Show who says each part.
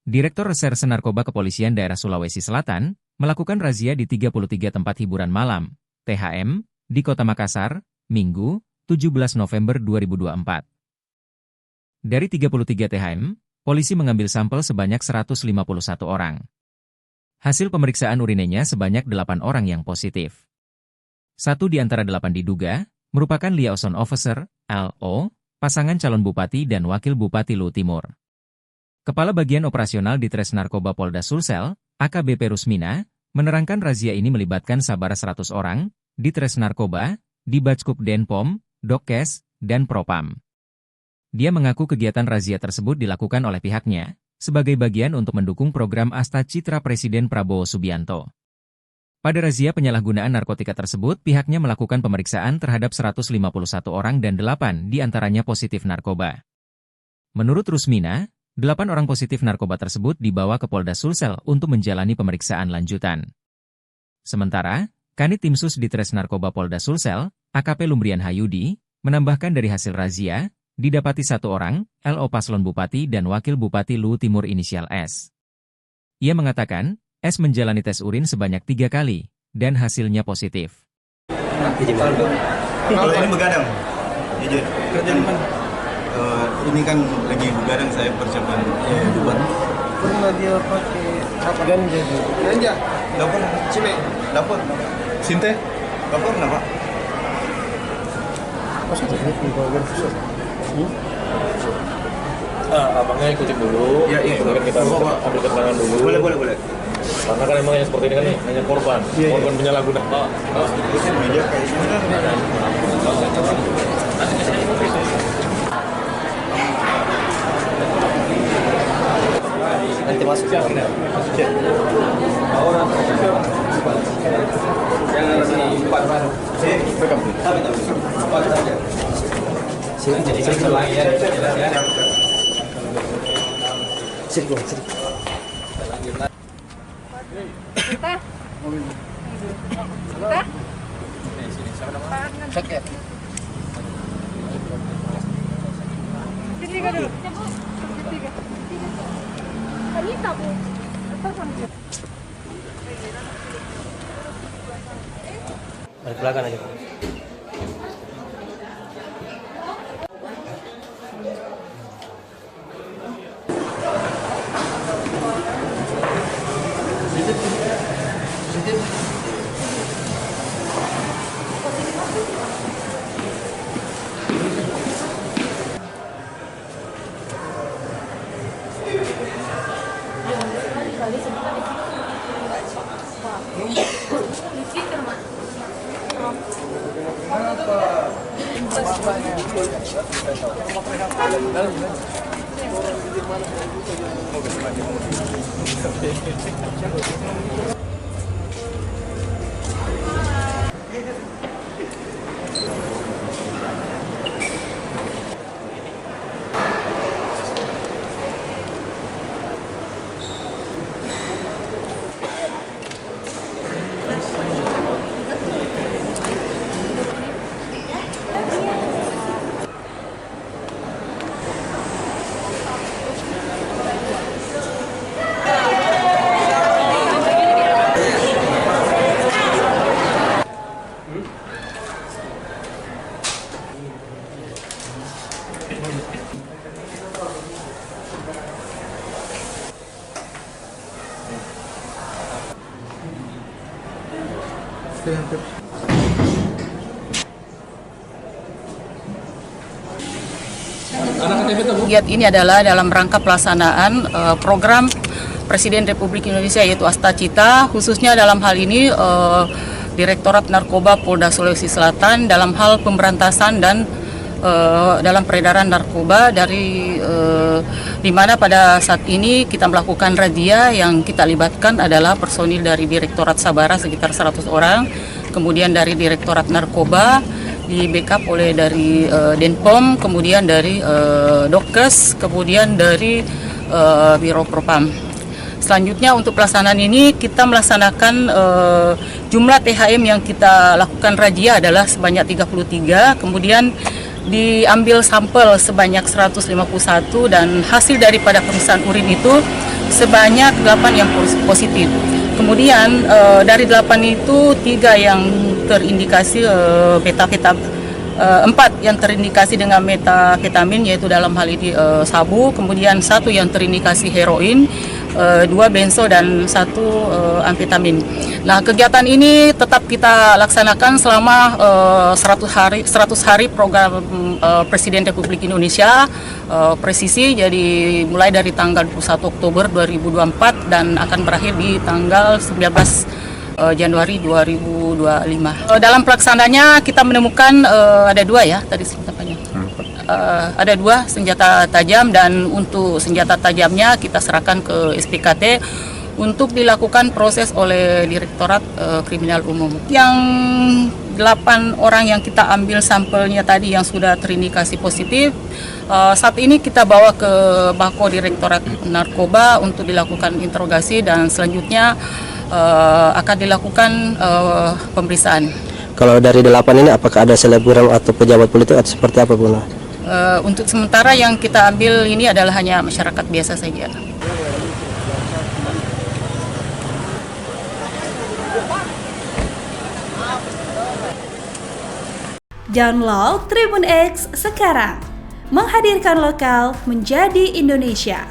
Speaker 1: Direktur Reserse Narkoba Kepolisian Daerah Sulawesi Selatan melakukan razia di 33 tempat hiburan malam, THM, di Kota Makassar, Minggu, 17 November 2024. Dari 33 THM, polisi mengambil sampel sebanyak 151 orang. Hasil pemeriksaan urinenya sebanyak 8 orang yang positif. 1 di antara 8 diduga merupakan liaison officer, LO, pasangan calon bupati dan wakil bupati Luwu Timur. Kepala Bagian Operasional di Tres Narkoba Polda Sulsel, AKBP Rusmina, menerangkan razia ini melibatkan sabara 100 orang, di Tres Narkoba, di Bajkup Denpom, Dokkes, dan Propam. Dia mengaku kegiatan razia tersebut dilakukan oleh pihaknya, sebagai bagian untuk mendukung program Asta Citra Presiden Prabowo Subianto. Pada razia penyalahgunaan narkotika tersebut, pihaknya melakukan pemeriksaan terhadap 151 orang dan 8 di antaranya positif narkoba. Menurut Rusmina, 8 orang positif narkoba tersebut dibawa ke Polda Sulsel untuk menjalani pemeriksaan lanjutan. Sementara, Kanit Timsus di Tres Narkoba Polda Sulsel, AKP Lumbrian Hayudi, menambahkan dari hasil razia, didapati 1 orang, LO paslon bupati dan wakil bupati Luwu Timur inisial S. Ia mengatakan, S menjalani tes urin sebanyak 3 kali, dan hasilnya positif.
Speaker 2: Kalau ini begadang, jujur. Kerja di mana? Ini kan lagi begadang, saya persiapan debat.
Speaker 3: Pernah dia pakai apa ganja?
Speaker 2: Ganja? Dapur, cime, dapur.
Speaker 3: Sinte?
Speaker 2: Dapur kenapa?
Speaker 3: Masa ini pembagian khusus?
Speaker 4: Abangnya ikutin dulu, kemudian kita ambil keterangan dulu.
Speaker 2: Boleh.
Speaker 4: Karena kan emang yang seperti ini kan nih, hanya korban penyalahgunaan.
Speaker 2: Meja kayak gini kan.
Speaker 3: Nanti masuk ya.
Speaker 4: Dari belakang aja.
Speaker 5: Kegiatan ini adalah dalam rangka pelaksanaan program Presiden Republik Indonesia yaitu Asta Citra, khususnya dalam hal ini Direktorat Narkoba Polda Sulawesi Selatan dalam hal pemberantasan dan dalam peredaran narkoba di mana pada saat ini kita melakukan razia yang kita libatkan adalah personil dari Direktorat Sabara sekitar 100 orang, kemudian dari Direktorat Narkoba di backup oleh dari Denpom, kemudian dari Dokkes, kemudian dari Biro Propam. Selanjutnya untuk pelaksanaan ini kita melaksanakan jumlah THM yang kita lakukan razia adalah sebanyak 33, kemudian diambil sampel sebanyak 151 dan hasil daripada pemeriksaan urin itu sebanyak 8 yang positif. Kemudian dari 8 itu 3 yang terindikasi metafetamin, 4 yang terindikasi dengan metafetamin, yaitu dalam hal ini sabu, kemudian 1 yang terindikasi heroin, 2 benzo dan 1 amfetamin. Nah, kegiatan ini tetap kita laksanakan selama 100 hari program Presiden Republik Indonesia presisi, jadi mulai dari tanggal 21 Oktober 2024 dan akan berakhir di tanggal 19 Januari 2025. Dalam pelaksananya kita menemukan ada 2 ya tadi senjatanya. Ada 2 senjata tajam, dan untuk senjata tajamnya kita serahkan ke SPKT untuk dilakukan proses oleh Direktorat Kriminal Umum. Yang 8 orang yang kita ambil sampelnya tadi yang sudah terindikasi positif, saat ini kita bawa ke Bako Direktorat Narkoba untuk dilakukan interogasi, dan selanjutnya akan dilakukan pemeriksaan.
Speaker 3: Kalau dari 8 ini apakah ada selebgram atau pejabat politik atau seperti apa, Bu?
Speaker 5: Untuk sementara yang kita ambil ini adalah hanya masyarakat biasa saja.
Speaker 6: Download Tribun X sekarang, menghadirkan lokal menjadi Indonesia.